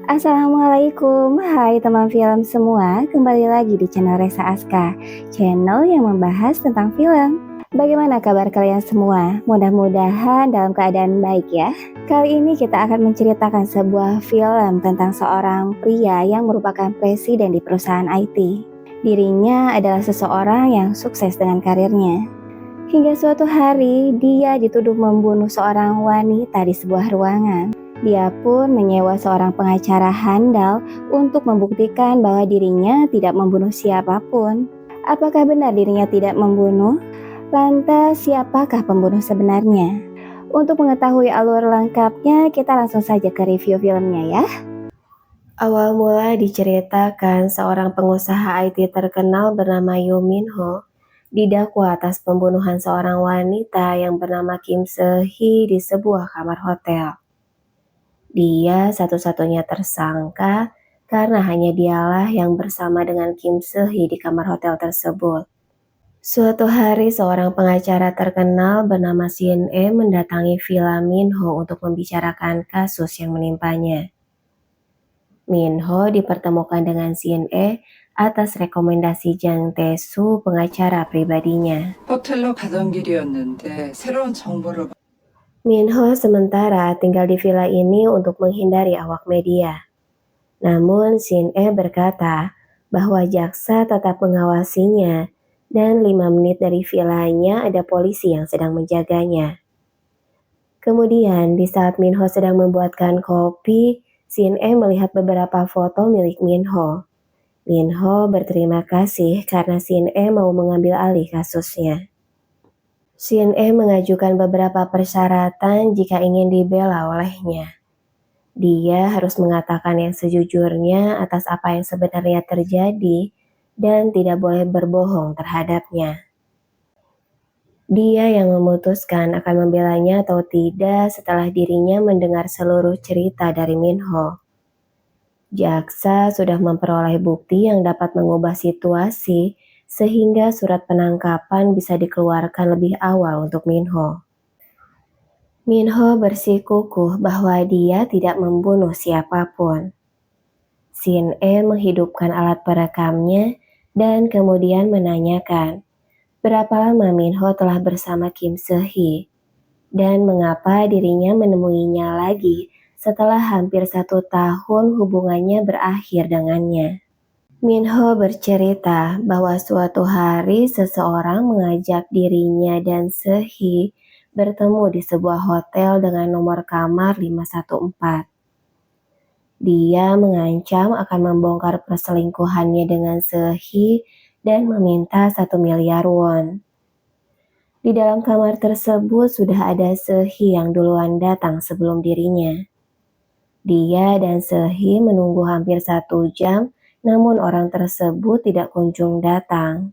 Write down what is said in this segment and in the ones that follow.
Assalamualaikum, hai teman film semua, kembali lagi di channel Resa Aska, channel yang membahas tentang film. Bagaimana kabar kalian semua? Mudah-mudahan dalam keadaan baik ya. Kali ini kita akan menceritakan sebuah film tentang seorang pria yang merupakan presiden di perusahaan IT. Dirinya adalah seseorang yang sukses dengan karirnya. Hingga suatu hari, dia dituduh membunuh seorang wanita di sebuah ruangan. Dia pun menyewa seorang pengacara handal untuk membuktikan bahwa dirinya tidak membunuh siapapun. Apakah benar dirinya tidak membunuh? Lantas, siapakah pembunuh sebenarnya? Untuk mengetahui alur lengkapnya, kita langsung saja ke review filmnya ya. Awal mula diceritakan seorang pengusaha IT terkenal bernama Yoo Min Ho didakwa atas pembunuhan seorang wanita yang bernama Kim Se-hee di sebuah kamar hotel. Dia satu-satunya tersangka karena hanya dialah yang bersama dengan Kim Se-hee di kamar hotel tersebut. Suatu hari seorang pengacara terkenal bernama Shin E mendatangi Villa Min Ho untuk membicarakan kasus yang menimpanya. Min Ho dipertemukan dengan Shin E atas rekomendasi Jang Tae-soo, pengacara pribadinya. 호텔로 가던 길이었는데 새로운 정보를 Min Ho sementara tinggal di villa ini untuk menghindari awak media. Namun Shin E berkata bahwa jaksa tetap mengawasinya dan 5 menit dari villanya ada polisi yang sedang menjaganya. Kemudian di saat Min Ho sedang membuatkan kopi, Shin E melihat beberapa foto milik Min Ho. Min Ho berterima kasih karena Shin E mau mengambil alih kasusnya. Shin E mengajukan beberapa persyaratan jika ingin dibela olehnya. Dia harus mengatakan yang sejujurnya atas apa yang sebenarnya terjadi dan tidak boleh berbohong terhadapnya. Dia yang memutuskan akan membelanya atau tidak setelah dirinya mendengar seluruh cerita dari Min Ho. Jaksa sudah memperoleh bukti yang dapat mengubah situasi sehingga surat penangkapan bisa dikeluarkan lebih awal untuk Min Ho. Min Ho bersikukuh bahwa dia tidak membunuh siapapun. Shin E menghidupkan alat perekamnya dan kemudian menanyakan berapa lama Min Ho telah bersama Kim Se-hee dan mengapa dirinya menemuinya lagi setelah hampir 1 tahun hubungannya berakhir dengannya. Min Ho bercerita bahwa suatu hari seseorang mengajak dirinya dan Se-hee bertemu di sebuah hotel dengan nomor kamar 514. Dia mengancam akan membongkar perselingkuhannya dengan Se-hee dan meminta 1 miliar won. Di dalam kamar tersebut sudah ada Se-hee yang duluan datang sebelum dirinya. Dia dan Se-hee menunggu hampir 1 jam, namun orang tersebut tidak kunjung datang.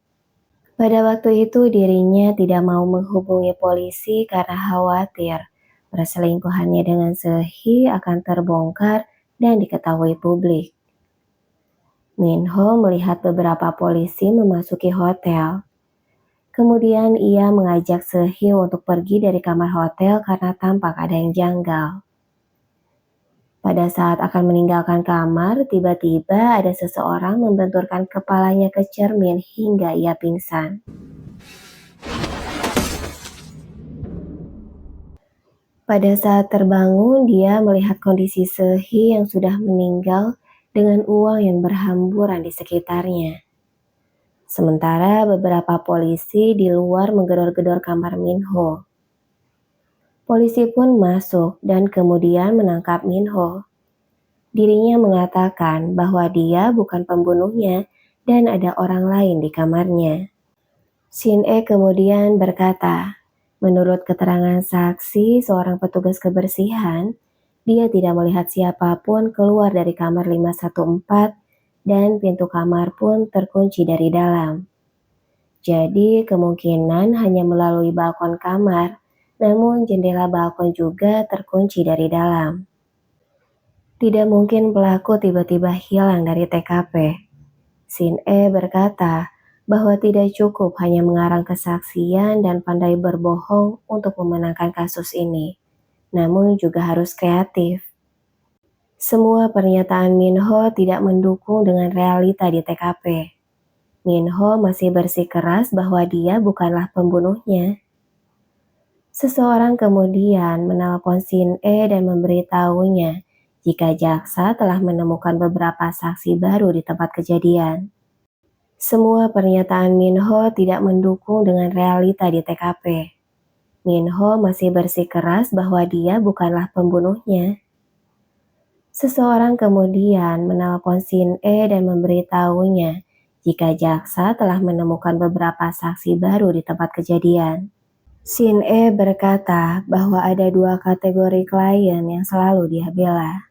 Pada waktu itu dirinya tidak mau menghubungi polisi karena khawatir perselingkuhannya dengan Se-hee akan terbongkar dan diketahui publik. Min Ho melihat beberapa polisi memasuki hotel. Kemudian ia mengajak Se-hee untuk pergi dari kamar hotel karena tampak ada yang janggal. Pada saat akan meninggalkan kamar, tiba-tiba ada seseorang membenturkan kepalanya ke cermin hingga ia pingsan. Pada saat terbangun, dia melihat kondisi Se-hee yang sudah meninggal dengan uang yang berhamburan di sekitarnya. Sementara beberapa polisi di luar menggedor-gedor kamar Min Ho. Polisi pun masuk dan kemudian menangkap Min Ho. Dirinya mengatakan bahwa dia bukan pembunuhnya dan ada orang lain di kamarnya. Shin E kemudian berkata, menurut keterangan saksi seorang petugas kebersihan, dia tidak melihat siapapun keluar dari kamar 514 dan pintu kamar pun terkunci dari dalam. Jadi kemungkinan hanya melalui balkon kamar, namun jendela balkon juga terkunci dari dalam. Tidak mungkin pelaku tiba-tiba hilang dari TKP. Shin E berkata bahwa tidak cukup hanya mengarang kesaksian dan pandai berbohong untuk memenangkan kasus ini, namun juga harus kreatif. Semua pernyataan Minho tidak mendukung dengan realita di TKP. Minho masih bersikeras bahwa dia bukanlah pembunuhnya. Seseorang kemudian menelpon Shin E dan memberitahunya jika jaksa telah menemukan beberapa saksi baru di tempat kejadian. Semua pernyataan Minho tidak mendukung dengan realita di TKP. Minho masih bersikeras bahwa dia bukanlah pembunuhnya. Seseorang kemudian menelpon Shin E dan memberitahunya jika jaksa telah menemukan beberapa saksi baru di tempat kejadian. Shin E berkata bahwa ada dua kategori klien yang selalu dia bela.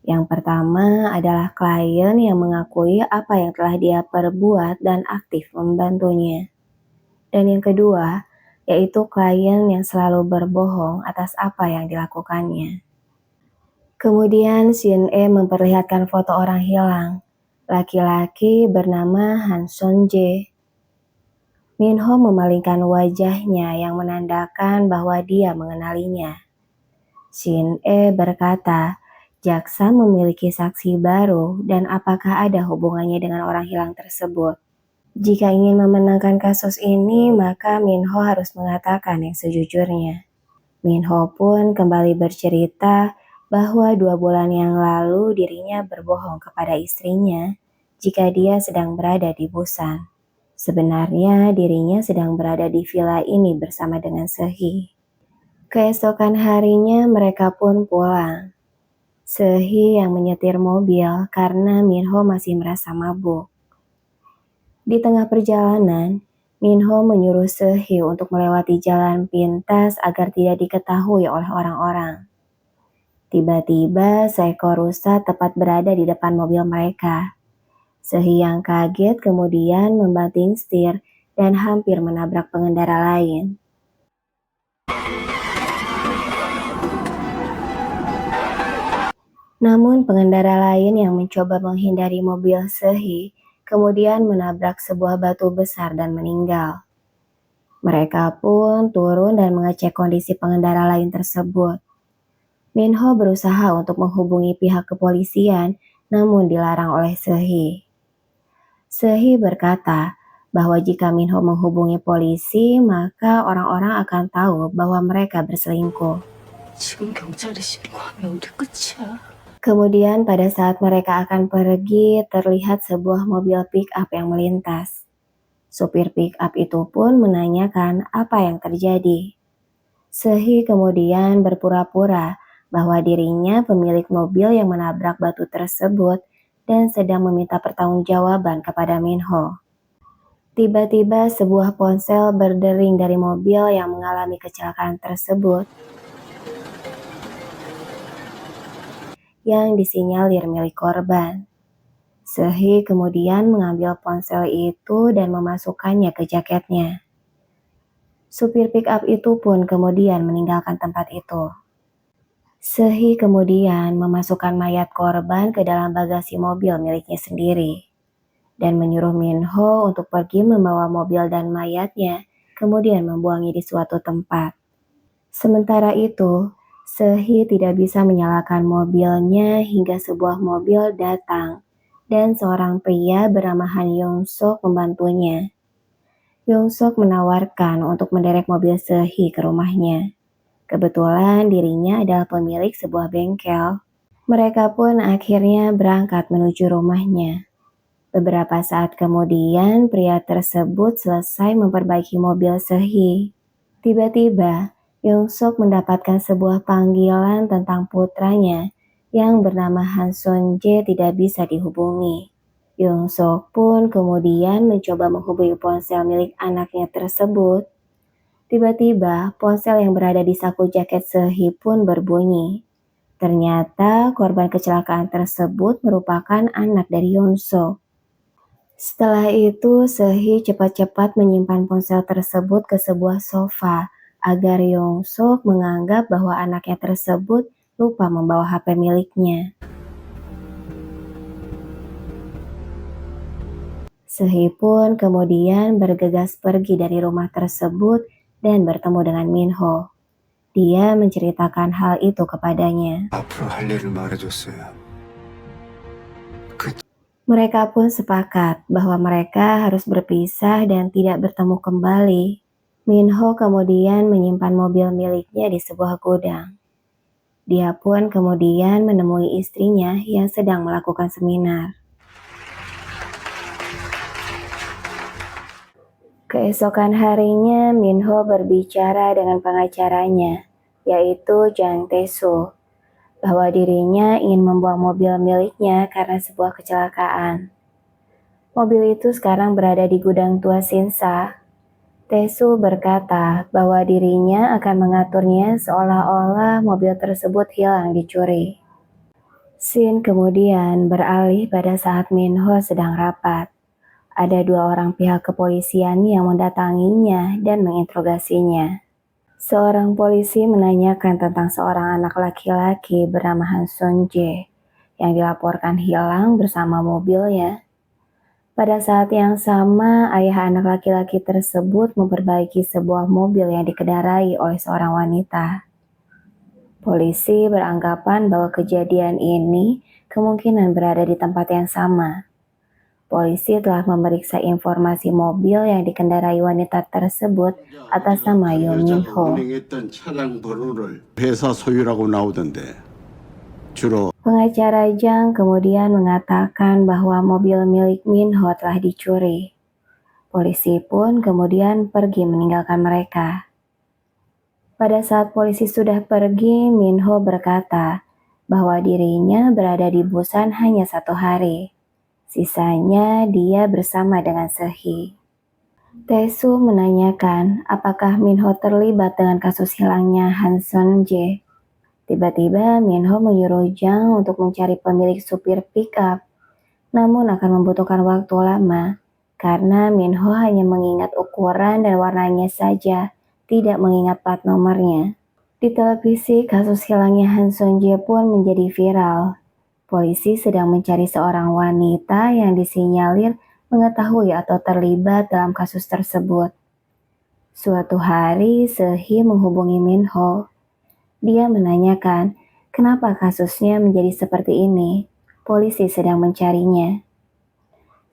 Yang pertama adalah klien yang mengakui apa yang telah dia perbuat dan aktif membantunya. Dan yang kedua, yaitu klien yang selalu berbohong atas apa yang dilakukannya. Kemudian Shin E memperlihatkan foto orang hilang, laki-laki bernama Han Son Jae. Minho memalingkan wajahnya yang menandakan bahwa dia mengenalinya. Shin E berkata, jaksa memiliki saksi baru dan apakah ada hubungannya dengan orang hilang tersebut. Jika ingin memenangkan kasus ini, maka Minho harus mengatakan yang sejujurnya. Minho pun kembali bercerita bahwa 2 bulan yang lalu dirinya berbohong kepada istrinya jika dia sedang berada di Busan. Sebenarnya dirinya sedang berada di villa ini bersama dengan Sehee. Keesokan harinya mereka pun pulang. Sehee yang menyetir mobil karena Minho masih merasa mabuk. Di tengah perjalanan, Minho menyuruh Sehee untuk melewati jalan pintas agar tidak diketahui oleh orang-orang. Tiba-tiba seekor rusa tepat berada di depan mobil mereka. Sehee yang kaget kemudian membanting setir dan hampir menabrak pengendara lain. Namun pengendara lain yang mencoba menghindari mobil Sehee kemudian menabrak sebuah batu besar dan meninggal. Mereka pun turun dan mengecek kondisi pengendara lain tersebut. Minho berusaha untuk menghubungi pihak kepolisian, namun dilarang oleh Sehee. Sehee berkata bahwa jika Minho menghubungi polisi, maka orang-orang akan tahu bahwa mereka berselingkuh. 지금 경찰에 신고하면 우리 끝이야. Kemudian pada saat mereka akan pergi, terlihat sebuah mobil pick-up yang melintas. Supir pick-up itu pun menanyakan apa yang terjadi. Sehee kemudian berpura-pura bahwa dirinya pemilik mobil yang menabrak batu tersebut dan sedang meminta pertanggungjawaban kepada Minho. Tiba-tiba sebuah ponsel berdering dari mobil yang mengalami kecelakaan tersebut yang disinyalir milik korban. Sehee kemudian mengambil ponsel itu dan memasukkannya ke jaketnya. Supir pick-up itu pun kemudian meninggalkan tempat itu. Sehee kemudian memasukkan mayat korban ke dalam bagasi mobil miliknya sendiri dan menyuruh Minho untuk pergi membawa mobil dan mayatnya, kemudian membuangnya di suatu tempat. Sementara itu, Sehee tidak bisa menyalakan mobilnya hingga sebuah mobil datang dan seorang pria bernama Han Yong Sok membantunya. Yong Sok menawarkan untuk menderek mobil Sehee ke rumahnya. Kebetulan dirinya adalah pemilik sebuah bengkel. Mereka pun akhirnya berangkat menuju rumahnya. Beberapa saat kemudian pria tersebut selesai memperbaiki mobil Sehee. Tiba-tiba Yong Sok mendapatkan sebuah panggilan tentang putranya yang bernama Han Son Jae tidak bisa dihubungi. Yong Sok pun kemudian mencoba menghubungi ponsel milik anaknya tersebut. Tiba-tiba ponsel yang berada di saku jaket Sehee pun berbunyi. Ternyata korban kecelakaan tersebut merupakan anak dari Yong Sok. Setelah itu Sehee cepat-cepat menyimpan ponsel tersebut ke sebuah sofa agar Yong Sok menganggap bahwa anaknya tersebut lupa membawa HP miliknya. Sehee pun kemudian bergegas pergi dari rumah tersebut dan bertemu dengan Minho. Dia menceritakan hal itu kepadanya. 앞으로 할 일을 말해줬어요. Mereka pun sepakat bahwa mereka harus berpisah dan tidak bertemu kembali. Minho kemudian menyimpan mobil miliknya di sebuah gudang. Dia pun kemudian menemui istrinya yang sedang melakukan seminar. Keesokan harinya, Minho berbicara dengan pengacaranya, yaitu Jang Tae-soo, bahwa dirinya ingin membuang mobil miliknya karena sebuah kecelakaan. Mobil itu sekarang berada di gudang tua Shinsa. Tae-soo berkata bahwa dirinya akan mengaturnya seolah-olah mobil tersebut hilang dicuri. Scene kemudian beralih pada saat Minho sedang rapat. Ada dua orang pihak kepolisian yang mendatanginya dan menginterogasinya. Seorang polisi menanyakan tentang seorang anak laki-laki bernama Han Son-jae yang dilaporkan hilang bersama mobilnya. Pada saat yang sama, ayah anak laki-laki tersebut memperbaiki sebuah mobil yang dikendarai oleh seorang wanita. Polisi beranggapan bahwa kejadian ini kemungkinan berada di tempat yang sama. Polisi telah memeriksa informasi mobil yang dikendarai wanita tersebut atas nama Yoo Min-ho. 운행했던 차량 번호를 회사 소유라고 나오던데 주로 Pengacara Jang kemudian mengatakan bahwa mobil milik Min-ho telah dicuri. Polisi pun kemudian pergi meninggalkan mereka. Pada saat polisi sudah pergi, Min-ho berkata bahwa dirinya berada di Busan hanya 1 hari. Sisanya dia bersama dengan Se-hee. Tae-soo menanyakan apakah Min-ho terlibat dengan kasus hilangnya Han Son-jae. Tiba-tiba Min-ho menyuruh Jang untuk mencari pemilik supir pick-up, namun akan membutuhkan waktu lama karena Min-ho hanya mengingat ukuran dan warnanya saja, tidak mengingat plat nomornya. Di televisi, kasus hilangnya Han Son-jae pun menjadi viral. Polisi sedang mencari seorang wanita yang disinyalir mengetahui atau terlibat dalam kasus tersebut. Suatu hari, Se-hee menghubungi Min-ho. Dia menanyakan kenapa kasusnya menjadi seperti ini. Polisi sedang mencarinya.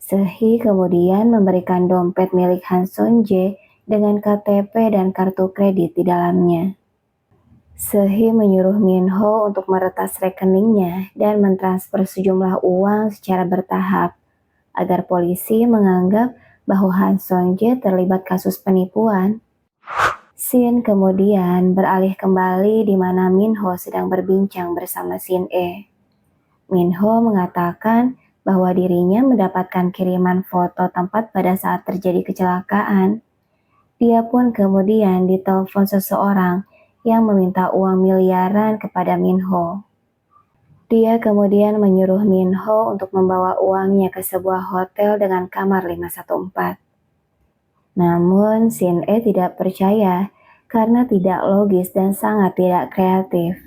Se-hee kemudian memberikan dompet milik Han Son-jae dengan KTP dan kartu kredit di dalamnya. Se-hee menyuruh Min-ho untuk meretas rekeningnya dan mentransfer sejumlah uang secara bertahap agar polisi menganggap bahwa Han Son-jae terlibat kasus penipuan. Scene kemudian beralih kembali di mana Min-ho sedang berbincang bersama Shin-e. Min-ho mengatakan bahwa dirinya mendapatkan kiriman foto tempat pada saat terjadi kecelakaan. Dia pun kemudian ditelepon seseorang yang meminta uang miliaran kepada Min-ho. Dia kemudian menyuruh Min-ho untuk membawa uangnya ke sebuah hotel dengan kamar 514. Namun Shin-e tidak percaya karena tidak logis dan sangat tidak kreatif.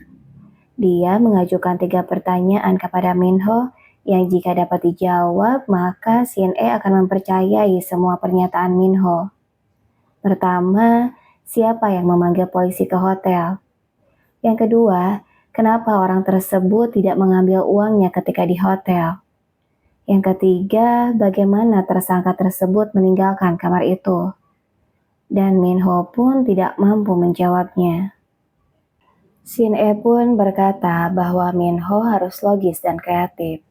Dia mengajukan 3 pertanyaan kepada Min-ho yang jika dapat dijawab maka Shin-e akan mempercayai semua pernyataan Min-ho. Pertama, siapa yang memanggil polisi ke hotel? Yang kedua, kenapa orang tersebut tidak mengambil uangnya ketika di hotel? Yang ketiga, bagaimana tersangka tersebut meninggalkan kamar itu? Dan Min-ho pun tidak mampu menjawabnya. Shin-e pun berkata bahwa Min-ho harus logis dan kreatif.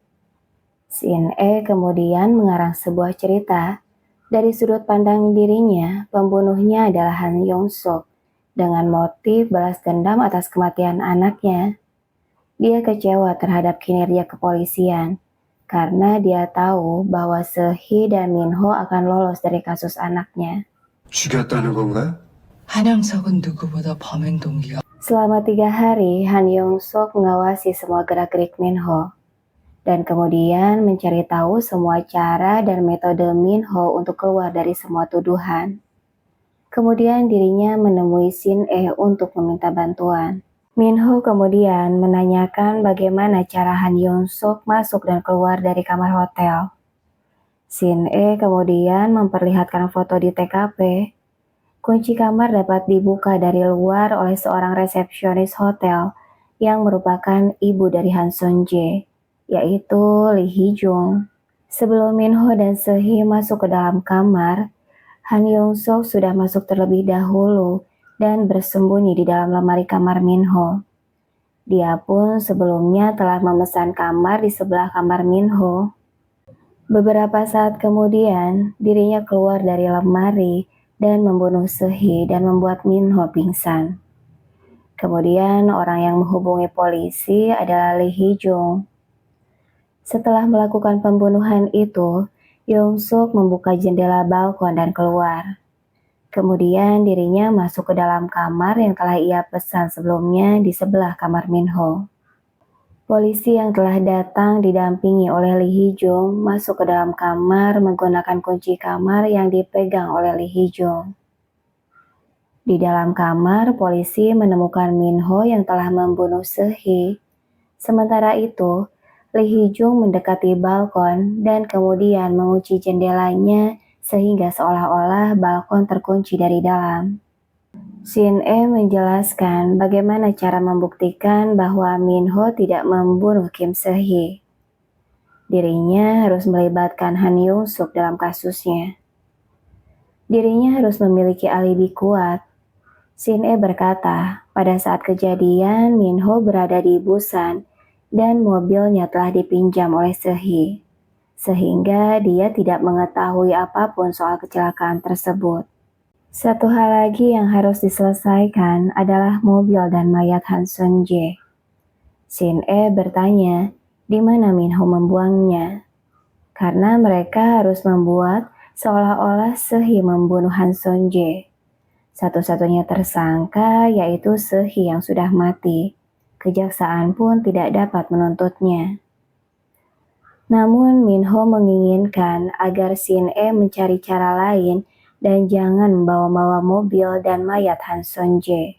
Shin-e kemudian mengarang sebuah cerita. Dari sudut pandang dirinya, pembunuhnya adalah Han Yong-sok dengan motif balas dendam atas kematian anaknya. Dia kecewa terhadap kinerja kepolisian karena dia tahu bahwa Se-hee dan Min-ho akan lolos dari kasus anaknya. 죽였다는 건가요? 한영석은 누구보다 범행 동기가 Selama 3 hari, Han Yong-sok mengawasi semua gerak-gerik Min-ho dan kemudian mencari tahu semua cara dan metode Min-ho untuk keluar dari semua tuduhan. Kemudian dirinya menemui Shin-e untuk meminta bantuan. Min-ho kemudian menanyakan bagaimana cara Han Yong-sok masuk dan keluar dari kamar hotel. Shin-e kemudian memperlihatkan foto di TKP. Kunci kamar dapat dibuka dari luar oleh seorang resepsionis hotel yang merupakan ibu dari Han Son-jae, yaitu Lee Hee-jung. Sebelum Minho dan Sehee masuk ke dalam kamar, Han Yong-sok sudah masuk terlebih dahulu dan bersembunyi di dalam lemari kamar Minho. Dia pun sebelumnya telah memesan kamar di sebelah kamar Minho. Beberapa saat kemudian, dirinya keluar dari lemari dan membunuh Sehee dan membuat Minho pingsan. Kemudian orang yang menghubungi polisi adalah Lee Hee-jung. Setelah melakukan pembunuhan itu, Yong-suk membuka jendela balkon dan keluar. Kemudian dirinya masuk ke dalam kamar yang telah ia pesan sebelumnya di sebelah kamar Minho. Polisi yang telah datang didampingi oleh Lee Hee-jung masuk ke dalam kamar menggunakan kunci kamar yang dipegang oleh Lee Hee-jung. Di dalam kamar, polisi menemukan Minho yang telah membunuh Sehee. Sementara itu, Lee Hee-jung mendekati balkon dan kemudian mengunci jendelanya sehingga seolah-olah balkon terkunci dari dalam. Shin-e menjelaskan bagaimana cara membuktikan bahwa Minho tidak membunuh Kim Se-hee. Dirinya harus melibatkan Han Yong-suk dalam kasusnya. Dirinya harus memiliki alibi kuat. Shin-e berkata, pada saat kejadian Minho berada di Busan dan mobilnya telah dipinjam oleh Se-hee, sehingga dia tidak mengetahui apapun soal kecelakaan tersebut. Satu hal lagi yang harus diselesaikan adalah mobil dan mayat Han Seung-jae. Shin-e bertanya, di mana Minho membuangnya? Karena mereka harus membuat seolah-olah Se-hee membunuh Han Seung-jae. Satu-satunya tersangka yaitu Se-hee yang sudah mati. Kejaksaan pun tidak dapat menuntutnya. Namun Minho menginginkan agar Shin-e mencari cara lain dan jangan membawa-bawa mobil dan mayat Han Seung-jae.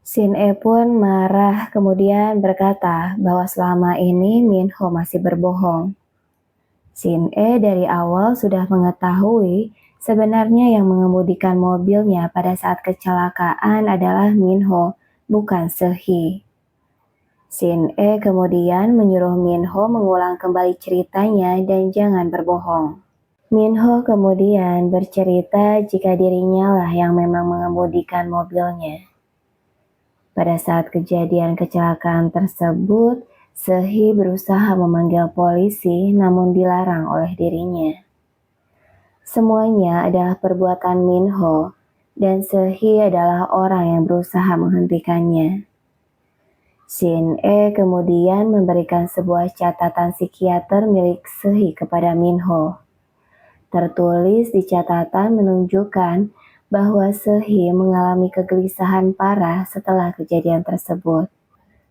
Shin-e pun marah kemudian berkata bahwa selama ini Minho masih berbohong. Shin-e dari awal sudah mengetahui sebenarnya yang mengemudikan mobilnya pada saat kecelakaan adalah Minho, bukan Se-hee. Shin-e kemudian menyuruh Minho mengulang kembali ceritanya dan jangan berbohong. Minho kemudian bercerita jika dirinya lah yang memang mengemudikan mobilnya. Pada saat kejadian kecelakaan tersebut, Se-hee berusaha memanggil polisi namun dilarang oleh dirinya. Semuanya adalah perbuatan Minho dan Se-hee adalah orang yang berusaha menghentikannya. Shin-e kemudian memberikan sebuah catatan psikiater milik Se-hee kepada Minho. Tertulis di catatan menunjukkan bahwa Se-hee mengalami kegelisahan parah setelah kejadian tersebut.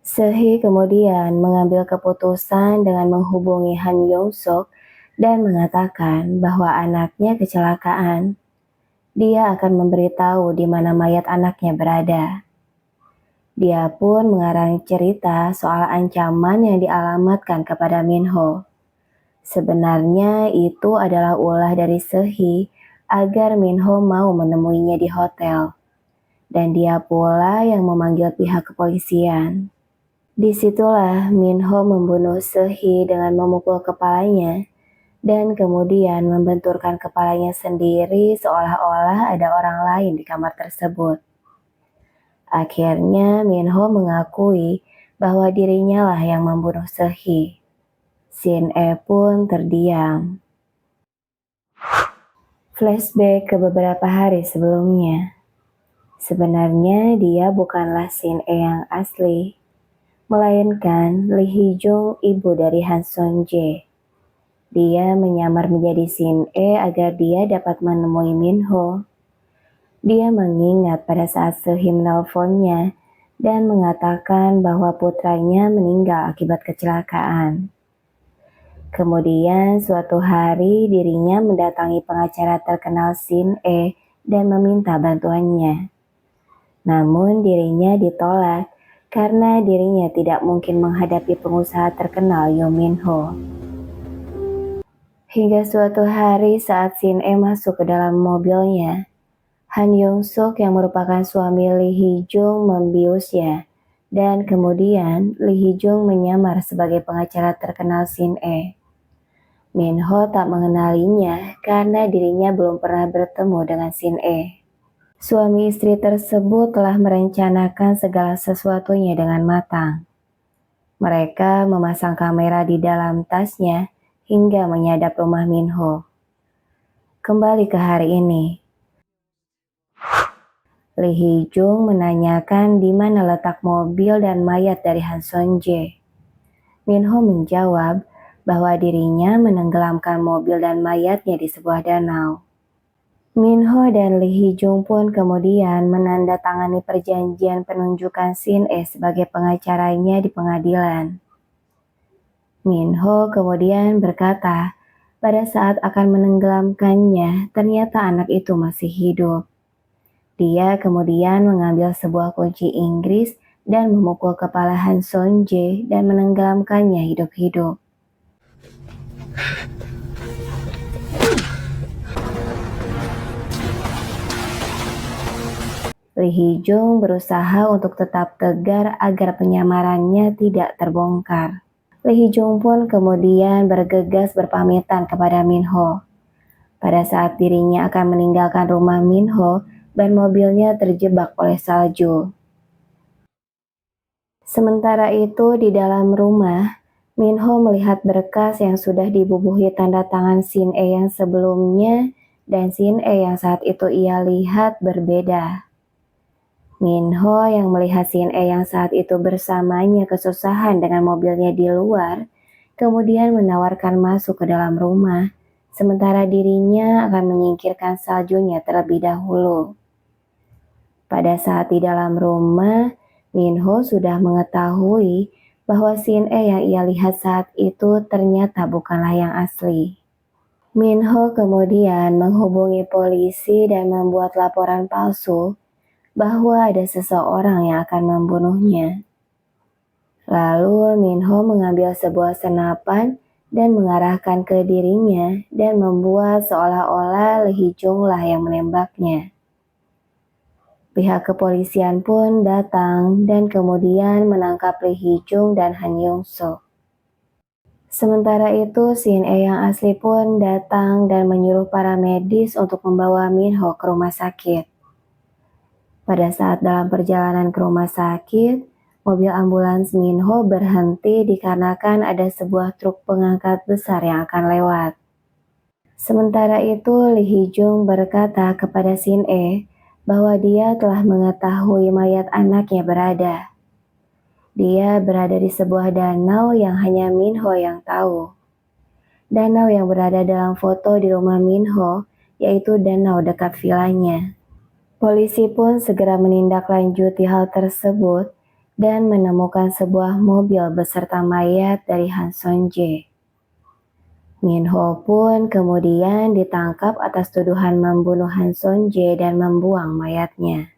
Se-hee kemudian mengambil keputusan dengan menghubungi Han Yong-sok dan mengatakan bahwa anaknya kecelakaan. Dia akan memberitahu di mana mayat anaknya berada. Dia pun mengarang cerita soal ancaman yang dialamatkan kepada Minho. Sebenarnya itu adalah ulah dari Se-hee agar Minho mau menemuinya di hotel. Dan dia pula yang memanggil pihak kepolisian. Disitulah Minho membunuh Se-hee dengan memukul kepalanya dan kemudian membenturkan kepalanya sendiri seolah-olah ada orang lain di kamar tersebut. Akhirnya Minho mengakui bahwa dirinya lah yang membunuh Se-hee. Shin-e pun terdiam. Flashback ke beberapa hari sebelumnya. Sebenarnya dia bukanlah Shin-e yang asli, melainkan Lee Hee-jung, ibu dari Han Seung-jae. Dia menyamar menjadi Shin-e agar dia dapat menemui Minho. Dia mengingat pada saat Se-hee menelponnya dan mengatakan bahwa putranya meninggal akibat kecelakaan. Kemudian suatu hari dirinya mendatangi pengacara terkenal Shin-e dan meminta bantuannya. Namun dirinya ditolak karena dirinya tidak mungkin menghadapi pengusaha terkenal Yoo Min-ho. Hingga suatu hari saat Shin-e masuk ke dalam mobilnya, Han Yong-suk yang merupakan suami Lee Hee-jung membiusnya dan kemudian Lee Hee-jung menyamar sebagai pengacara terkenal Shin-e. Minho tak mengenalinya karena dirinya belum pernah bertemu dengan Shin E. Suami istri tersebut telah merencanakan segala sesuatunya dengan matang. Mereka memasang kamera di dalam tasnya hingga menyadap rumah Minho. Kembali ke hari ini. Lee Hee-jung menanyakan di mana letak mobil dan mayat dari Han Seon-jae. Minho menjawab bahwa dirinya menenggelamkan mobil dan mayatnya di sebuah danau. Minho dan Lee Hee-jung pun kemudian menandatangani perjanjian penunjukan Shin E sebagai pengacaranya di pengadilan. Minho kemudian berkata, pada saat akan menenggelamkannya, ternyata anak itu masih hidup. Dia kemudian mengambil sebuah kunci Inggris dan memukul kepala Han Seon-jae dan menenggelamkannya hidup-hidup. Lee Hee-jung berusaha untuk tetap tegar agar penyamarannya tidak terbongkar. Lee Hee-jung pun kemudian bergegas berpamitan kepada Minho. Pada saat dirinya akan meninggalkan rumah Minho, ban mobilnya terjebak oleh salju. Sementara itu di dalam rumah, Minho melihat berkas yang sudah dibubuhi tanda tangan Shin E yang sebelumnya dan Shin E yang saat itu ia lihat berbeda. Minho yang melihat Shin E yang saat itu bersamanya kesusahan dengan mobilnya di luar, kemudian menawarkan masuk ke dalam rumah, sementara dirinya akan menyingkirkan saljunya terlebih dahulu. Pada saat di dalam rumah, Minho sudah mengetahui bahwa Shin E yang ia lihat saat itu ternyata bukanlah yang asli. Minho kemudian menghubungi polisi dan membuat laporan palsu bahwa ada seseorang yang akan membunuhnya. Lalu Minho mengambil sebuah senapan dan mengarahkan ke dirinya dan membuat seolah-olah Lee Hee-jung lah yang menembaknya. Pihak kepolisian pun datang dan kemudian menangkap Lee Hee-jung dan Han Young-suk. Sementara itu, Shin E yang asli pun datang dan menyuruh para medis untuk membawa Minho ke rumah sakit. Pada saat dalam perjalanan ke rumah sakit, mobil ambulans Minho berhenti dikarenakan ada sebuah truk pengangkat besar yang akan lewat. Sementara itu, Lee Hee-jung berkata kepada Shin E bahwa dia telah mengetahui mayat anaknya berada. Dia berada di sebuah danau yang hanya Minho yang tahu. Danau yang berada dalam foto di rumah Minho, yaitu danau dekat vilanya. Polisi pun segera menindaklanjuti hal tersebut dan menemukan sebuah mobil beserta mayat dari Han Seon-jae. Minho pun kemudian ditangkap atas tuduhan membunuh Han Seon-jae dan membuang mayatnya.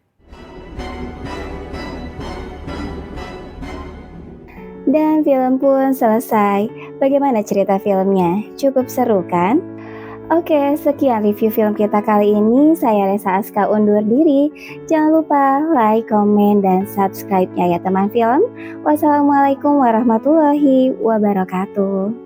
Dan film pun selesai. Bagaimana cerita filmnya? Cukup seru kan? Oke, sekian review film kita kali ini. Saya Resa Aska undur diri. Jangan lupa like, komen, dan subscribe-nya ya teman film. Wassalamualaikum warahmatullahi wabarakatuh.